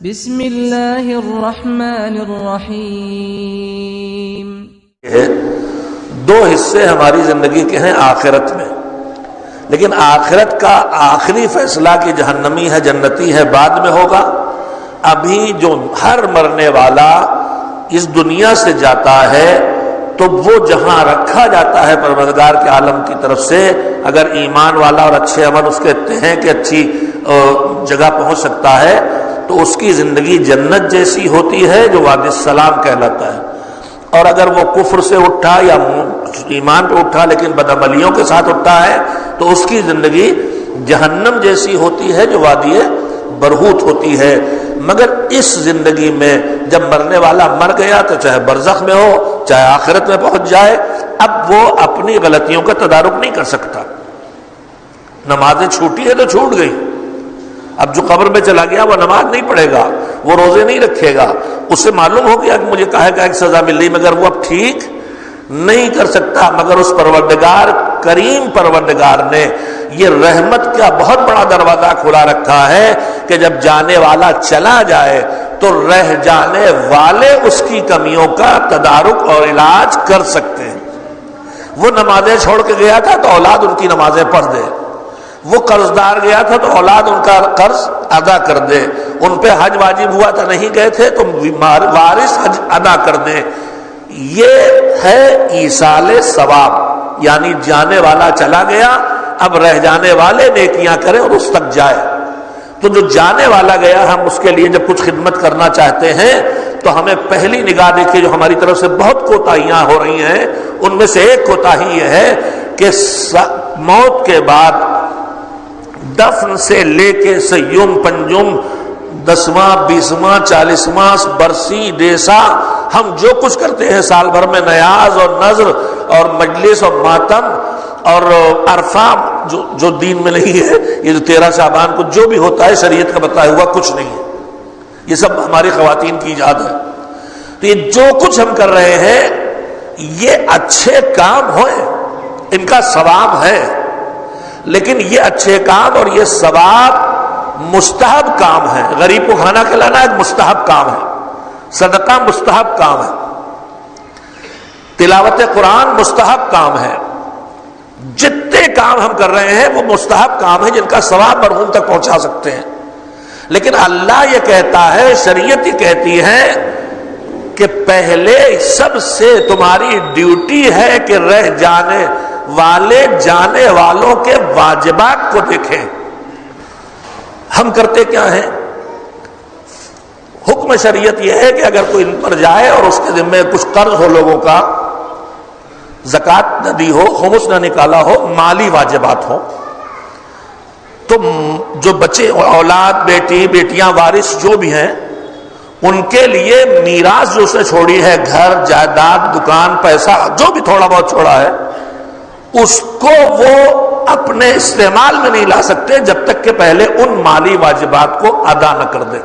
بسم اللہ الرحمن الرحیم۔ دو حصے ہماری زندگی کے ہیں آخرت میں، لیکن آخرت کا آخری فیصلہ کہ جہنمی ہے جنتی ہے بعد میں ہوگا۔ ابھی جو ہر مرنے والا اس دنیا سے جاتا ہے تو وہ جہاں رکھا جاتا ہے پروردگار کے عالم کی طرف سے، اگر ایمان والا اور اچھے عمل اس کے ہیں کہ اچھی جگہ پہنچ سکتا ہے تو اس کی زندگی جنت جیسی ہوتی ہے جو وادی السلام کہلاتا ہے، اور اگر وہ کفر سے اٹھا یا ایمان پہ اٹھا لیکن بدعملیوں کے ساتھ اٹھا ہے تو اس کی زندگی جہنم جیسی ہوتی ہے جو وادی برہوت ہوتی ہے۔ مگر اس زندگی میں جب مرنے والا مر گیا تو چاہے برزخ میں ہو چاہے آخرت میں پہنچ جائے، اب وہ اپنی غلطیوں کا تدارک نہیں کر سکتا۔ نمازیں چھوٹی ہے تو چھوٹ گئی، اب جو قبر میں چلا گیا وہ نماز نہیں پڑھے گا، وہ روزے نہیں رکھے گا، اس سے معلوم ہو گیا کہ مجھے کہے گا ایک سزا مل رہی، مگر وہ اب ٹھیک نہیں کر سکتا۔ مگر اس پروردگار کریم پروردگار نے یہ رحمت کا بہت بڑا دروازہ کھلا رکھا ہے کہ جب جانے والا چلا جائے تو رہ جانے والے اس کی کمیوں کا تدارک اور علاج کر سکتے ہیں۔ وہ نمازیں چھوڑ کے گیا تھا تو اولاد ان کی نمازیں پڑھ دے، وہ قرض دار گیا تھا تو اولاد ان کا قرض ادا کر دے، ان پہ حج واجب ہوا تھا نہیں گئے تھے تو وارث حج ادا کر دے۔ یہ ہے ایصال ثواب، یعنی جانے والا چلا گیا اب رہ جانے والے نیکیاں کریں اور اس تک جائے۔ تو جو جانے والا گیا ہم اس کے لیے جب کچھ خدمت کرنا چاہتے ہیں تو ہمیں پہلی نگاہ دیکھیے جو ہماری طرف سے بہت کوتاہیاں ہو رہی ہیں، ان میں سے ایک کوتاہی یہ ہے کہ موت کے بعد دفن سے لے کے سیوم پنجم 10واں 20واں 40واں برسی دیسا ہم جو کچھ کرتے ہیں سال بھر میں نیاز اور نذر اور مجلس اور ماتم اور عرفہ جو دین میں نہیں ہے، یہ جو 13 شعبان کو جو بھی ہوتا ہے شریعت کا بتایا ہوا کچھ نہیں ہے، یہ سب ہماری خواتین کی ایجاد ہے۔ تو یہ جو کچھ ہم کر رہے ہیں یہ اچھے کام ہوئے، ان کا ثواب ہے، لیکن یہ اچھے کام اور یہ ثواب مستحب کام ہے۔ غریب کو کھانا کھلانا ایک مستحب کام ہے، صدقہ مستحب کام ہے، تلاوت قرآن مستحب کام ہے، جتنے کام ہم کر رہے ہیں وہ مستحب کام ہے جن کا ثواب مرحوم تک پہنچا سکتے ہیں۔ لیکن اللہ یہ کہتا ہے، شریعت یہ کہتی ہے کہ پہلے سب سے تمہاری ڈیوٹی ہے کہ رہ جانے والے جانے والوں کے واجبات کو دیکھیں۔ ہم کرتے کیا ہیں؟ حکم شریعت یہ ہے کہ اگر کوئی ان پر جائے اور اس کے ذمے کچھ قرض ہو لوگوں کا، زکوٰۃ نہ دی ہو، خمس نہ نکالا ہو، مالی واجبات ہو، تو جو بچے اولاد بیٹی بیٹیاں وارث جو بھی ہیں ان کے لیے میراث جو اس نے چھوڑی ہے، گھر جائیداد دکان پیسہ جو بھی تھوڑا بہت چھوڑا ہے، اس کو وہ اپنے استعمال میں نہیں لا سکتے جب تک کہ پہلے ان مالی واجبات کو ادا نہ کر دیں۔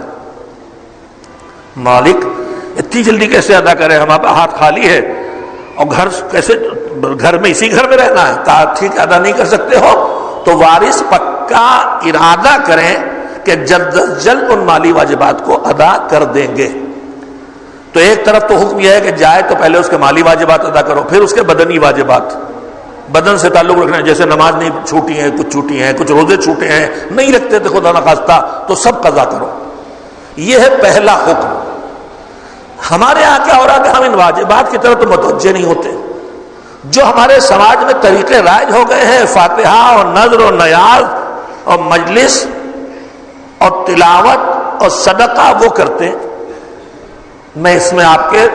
مالک اتنی جلدی کیسے ادا کرے، ہمارا ہاتھ خالی ہے اور گھر کیسے، گھر میں اسی گھر میں رہنا ہے، کہا ٹھیک ادا نہیں کر سکتے ہو تو وارث پکا ارادہ کریں کہ جلد از جلد ان مالی واجبات کو ادا کر دیں گے۔ تو ایک طرف تو حکم یہ ہے کہ جائے تو پہلے اس کے مالی واجبات ادا کرو، پھر اس کے بدنی واجبات، بدن سے تعلق رکھنا ہے، جیسے نماز نہیں چھوٹی ہیں، کچھ چھوٹی ہیں، کچھ روزے چھوٹے ہیں، نہیں رکھتے تھے خدا نخواستہ تو سب قضا کرو۔ یہ ہے پہلا حکم۔ ہمارے یہاں کیا ہو رہا ہے کہ ہم ان واجبات کی طرف تو متوجہ نہیں ہوتے۔ جو ہمارے سماج میں طریقے رائج ہو گئے ہیں، فاتحہ اور نذر اور نیاز اور مجلس اور تلاوت اور صدقہ وہ کرتے ہیں۔ میں اس میں آپ کے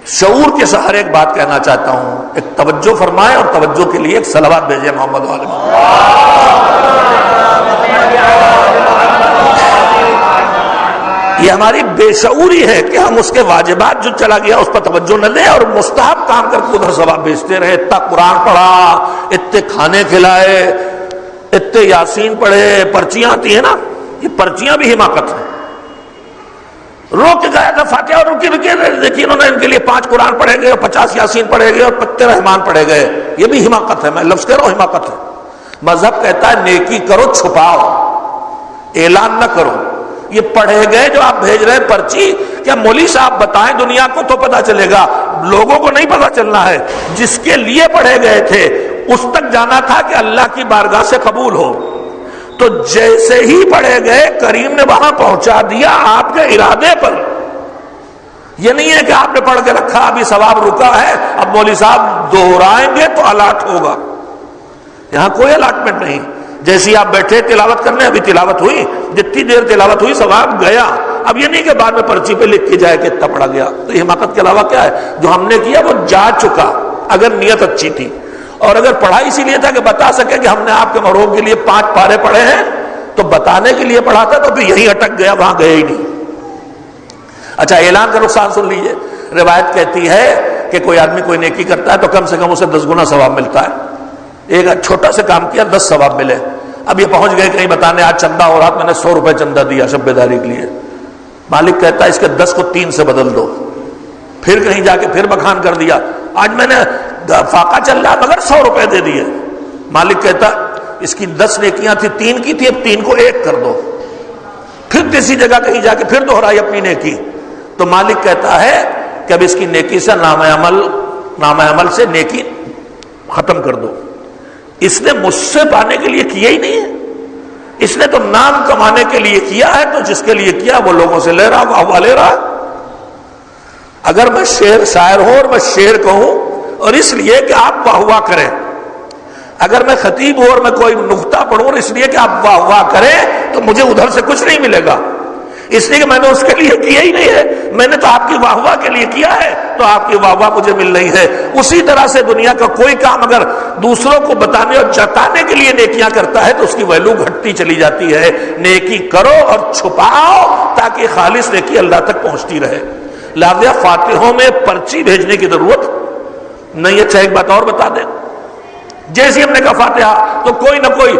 شعور کے سہارے ایک بات کہنا چاہتا ہوں، ایک توجہ فرمائیں اور توجہ کے لیے ایک صلوات بھیجیں محمد علیہ وسلم۔ یہ ہماری بے شعوری ہے کہ ہم اس کے واجبات جو چلا گیا اس پر توجہ نہ دیں اور مستحب کام کر کے ادھر ثواب بھیجتے رہے۔ اتنا قرآن پڑھا، اتنے کھانے کھلائے، اتنے یاسین پڑھے، پرچیاں آتی ہیں نا، یہ پرچیاں بھی حماقت ہیں۔ روک کے گیا تھا فاتحہ اور رکی دیکھیے انہوں نے ان کے لیے 5 قرآن پڑھے گئے اور 50 یاسین پڑھے گئے اور پتے رحمان پڑھے گئے، یہ بھی حماقت ہے، میں لفظ کہہ رہا ہوں حماقت ہے۔ مذہب کہتا ہے نیکی کرو چھپاؤ، اعلان نہ کرو، یہ پڑھے گئے جو آپ بھیج رہے ہیں پرچی، کیا مولوی صاحب بتائیں دنیا کو تو پتا چلے گا، لوگوں کو نہیں پتا چلنا ہے۔ جس کے لیے پڑھے گئے تھے اس تک جانا تھا کہ اللہ کی بارگاہ سے قبول ہو، تو جیسے ہی پڑھے گئے کریم نے وہاں پہنچا دیا آپ کے ارادے پر۔ یہ نہیں ہے کہ آپ نے پڑھ کے رکھا ابھی ثواب رکا ہے اب مولوی صاحب دوہرائیں گے تو الاٹ ہوگا، یہاں کوئی الاٹمنٹ نہیں۔ جیسی آپ بیٹھے تلاوت کرنے، ابھی تلاوت ہوئی، جتنی دیر تلاوت ہوئی ثواب گیا، اب یہ نہیں کہ بعد میں پرچی پہ لکھ کے جائے کہ اتنا پڑھا گیا۔ تو حماقت کے علاوہ کیا ہے؟ جو ہم نے کیا وہ جا چکا، اگر نیت اچھی تھی، اور اگر پڑھا اسی لیے تھا کہ بتا سکے کہ ہم نے آپ کے مروب کے لیے 5 پارے پڑھے ہیں، تو بتانے کے لیے پڑھا تھا، تو پھر یہی اٹک گیا، وہاں گئے ہی نہیں۔ اچھا، اعلان کا نقصان سن لیجئے۔ روایت کہتی ہے کہ کوئی آدمی کوئی نیکی کرتا ہے تو کم سے کم اسے 10 گنا ثواب ملتا ہے۔ ایک چھوٹا سا کام کیا 10 ثواب ملے۔ اب یہ پہنچ گئے کہیں بتانے آج چندہ ہو رہا، میں نے 100 روپے چندہ دیا شب بیداری کے لیے، مالک کہتا ہے اس کے 10 کو 3 سے بدل دو۔ پھر کہیں جا کے پھر بخان کر دیا، آج میں نے فاقہ چل رہا مگر 100 روپے دے دیے، مالک کہتا اس کی 10 نیکیاں تھی، 3 کی تھی، اب 3 کو 1 کر دو۔ پھر کسی جگہ کہیں جا کے پھر دوہرائی اپنی نیکی، تو مالک کہتا ہے کہ اب اس کی نیکی سے نام عمل سے نیکی ختم کر دو۔ اس نے مجھ سے پانے کے لیے کیا ہی نہیں ہے، اس نے تو نام کمانے کے لیے کیا ہے، تو جس کے لیے کیا وہ لوگوں سے لے رہا، واہ لے رہا۔ اگر میں شاعر ہوں اور میں شعر کہوں اور اس لیے کہ آپ واہ واہ کریں، اگر میں خطیب ہوں اور میں کوئی نقطہ پڑھوں اور اس لیے کہ آپ واہ واہ کریں، تو مجھے ادھر سے کچھ نہیں ملے گا، اس لیے کہ میں نے اس کے لیے کیا ہی نہیں ہے، میں نے تو آپ کی واہ واہ کے لیے کیا ہے، تو آپ کی واہ واہ مجھے مل رہی ہے۔ اسی طرح سے دنیا کا کوئی کام اگر دوسروں کو بتانے اور جتانے کے لیے نیکیاں کرتا ہے تو اس کی ویلو گھٹتی چلی جاتی ہے۔ نیکی کرو اور چھپاؤ تاکہ خالص نیکی اللہ تک پہنچتی رہے۔ لہذا فاتحوں میں پرچی بھیجنے کی ضرورت نہیں۔ اچھا ایک بات اور بتا دیں، جیسے ہم نے کہا فاتحہ تو کوئی نہ کوئی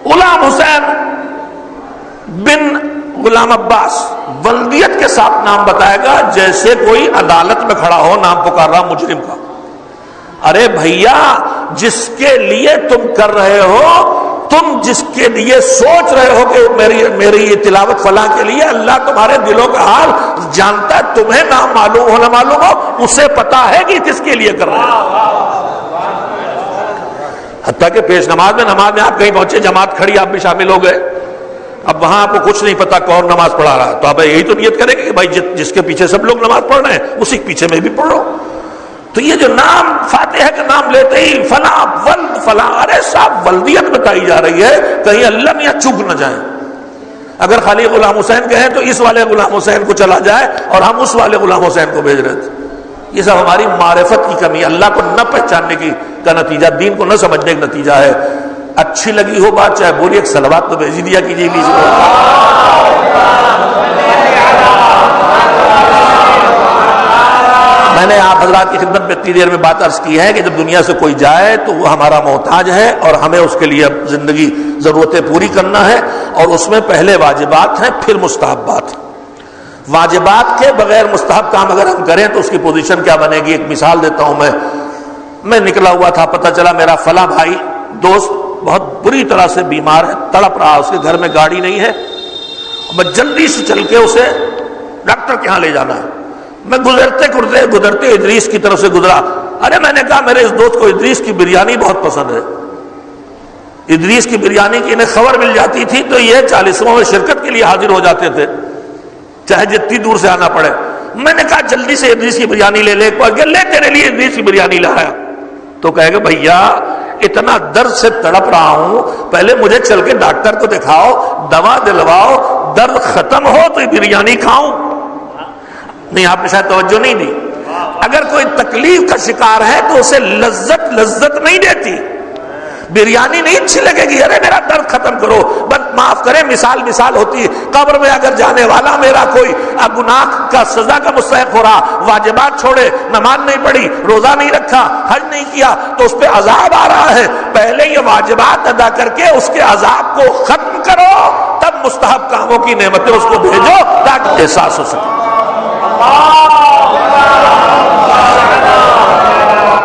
غلام حسین بن غلام عباس ولدیت کے ساتھ نام بتائے گا، جیسے کوئی عدالت میں کھڑا ہو نام پکار رہا مجرم کا۔ ارے بھیا، جس کے لیے تم کر رہے ہو، تم جس کے لیے سوچ رہے ہو کہ میری یہ تلاوت فلاں کے لیے، اللہ تمہارے دلوں کا حال جانتا ہے، تمہیں نام معلوم ہو نہ معلوم ہو، اسے پتا ہے کہ کس کے لیے کر رہے ہو۔ حتیٰ کہ پیش نماز میں آپ کہیں پہنچے، جماعت کھڑی، آپ بھی شامل ہو گئے، اب وہاں آپ کو کچھ نہیں پتا کون نماز پڑھا رہا ہے، تو آپ یہی تو نیت کریں گے کہ بھائی جس کے پیچھے سب لوگ نماز پڑھ رہے ہیں اسی کے پیچھے میں بھی پڑھو۔ تو یہ جو نام فاتحہ کا نام لیتے ہی فلاں ولد فلاں، ارے صاحب ولدیت بتائی جا رہی ہے، کہیں اللہ میاں چوک نہ جائیں۔ اگر خالی غلام حسین کہیں تو اس والے غلام حسین کو چلا جائے اور ہم اس والے غلام حسین کو بھیج رہے تھے۔ یہ سب ہماری معرفت کی کمی، اللہ کو نہ پہچاننے کی کا نتیجہ، دین کو نہ سمجھنے کا نتیجہ ہے۔ اچھی لگی ہو بات چاہے بری، ایک صلوات تو بھیج دیا کیجیے۔ میں نے آپ حضرات کی خدمت میں اتنی دیر میں بات عرض کی ہے کہ جب دنیا سے کوئی جائے تو وہ ہمارا محتاج ہے، اور ہمیں اس کے لیے زندگی ضرورتیں پوری کرنا ہے، اور اس میں پہلے واجبات ہیں پھر مستحبات۔ واجبات کے بغیر مستحب کام اگر ہم کریں تو اس کی پوزیشن کیا بنے گی؟ ایک مثال دیتا ہوں۔ میں نکلا ہوا تھا، پتہ چلا میرا فلاں بھائی دوست بہت بری طرح سے بیمار ہے، تڑپ رہا، اس کے گھر میں گاڑی نہیں ہے، میں جلدی سے چل کے اسے ڈاکٹر کے ہاں لے جانا ہے۔ میں گزرتے ادریس کی طرف سے گزرا، ارے میں نے کہا میرے اس دوست کو ادریس کی بریانی بہت پسند ہے، ادریس کی بریانی کی انہیں خبر مل جاتی تھی تو یہ 40واں میں شرکت کے لیے حاضر ہو جاتے تھے، چاہے جتنی دور سے آنا پڑے۔ میں نے کہا جلدی سے ادریس کی بریانی لے لے، لے تیرے لیے ادریس کی بریانی لایا۔ تو کہے گا بھیا اتنا درد سے تڑپ رہا ہوں، پہلے مجھے چل کے ڈاکٹر کو دکھاؤ، دوا دلواؤ، درد ختم ہو تو بریانی کھاؤں۔ نہیں، آپ نے شاید توجہ نہیں دی۔ اگر کوئی تکلیف کا شکار ہے تو اسے لذت نہیں دیتی، بریانی نہیں اچھی لگے گی، ارے میرا درد ختم کرو۔ بس معاف کریں، مثال ہوتی ہے، قبر میں اگر جانے والا میرا کوئی گناہ کا سزا کا مستحق ہو رہا، واجبات چھوڑے، نماز نہیں پڑھی، روزہ نہیں رکھا، حج نہیں کیا، تو اس پہ عذاب آ رہا ہے، پہلے یہ واجبات ادا کر کے اس کے عذاب کو ختم کرو، تب مستحب کاموں کی نعمتیں اس کو بھیجو تاکہ احساس ہو سکے۔